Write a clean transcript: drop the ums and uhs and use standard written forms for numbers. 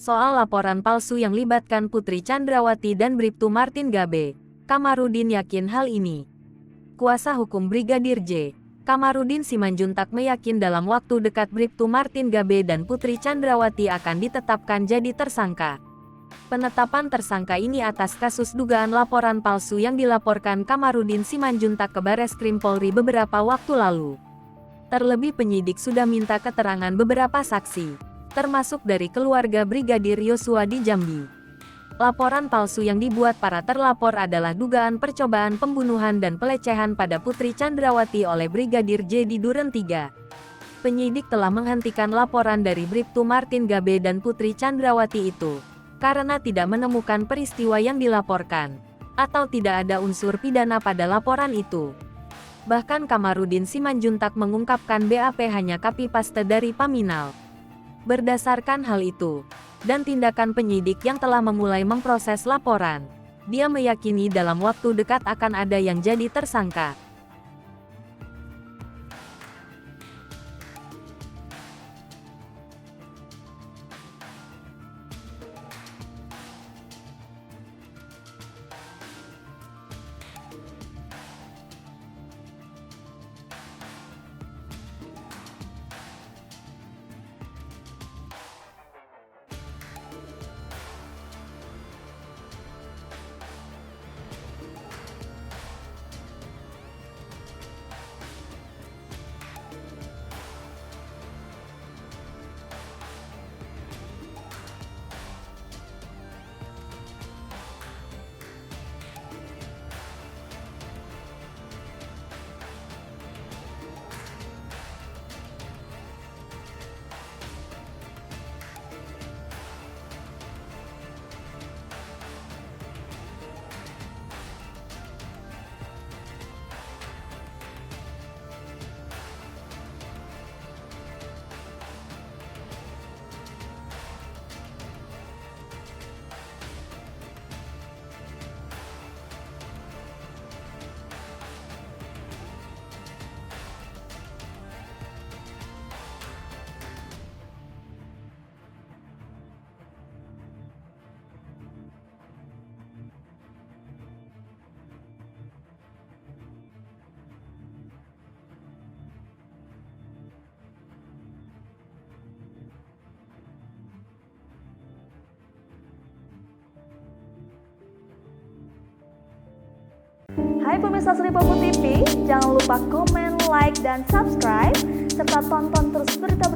Soal laporan palsu yang libatkan Putri Chandrawati dan Bribtu Martin Gabe, Kamarudin yakin hal ini. Kuasa hukum Brigadir J. Kamarudin Simanjuntak meyakin dalam waktu dekat Bribtu Martin Gabe dan Putri Chandrawati akan ditetapkan jadi tersangka. Penetapan tersangka ini atas kasus dugaan laporan palsu yang dilaporkan Kamarudin Simanjuntak ke Bareskrim Polri beberapa waktu lalu. Terlebih penyidik sudah minta keterangan beberapa saksi, termasuk dari keluarga Brigadir Yosua di Jambi. Laporan palsu yang dibuat para terlapor adalah dugaan percobaan pembunuhan dan pelecehan pada Putri Chandrawati oleh Brigadir J di Duren 3. Penyidik telah menghentikan laporan dari Bribtu Martin Gabe dan Putri Chandrawati itu, karena tidak menemukan peristiwa yang dilaporkan, atau tidak ada unsur pidana pada laporan itu. Bahkan Kamarudin Simanjuntak mengungkapkan BAP hanya copy paste dari Paminal. Berdasarkan hal itu, dan tindakan penyidik yang telah memulai memproses laporan, dia meyakini dalam waktu dekat akan ada yang jadi tersangka. Hai pemirsa Sri Popo TV, jangan lupa komen, like, dan subscribe, serta tonton terus berita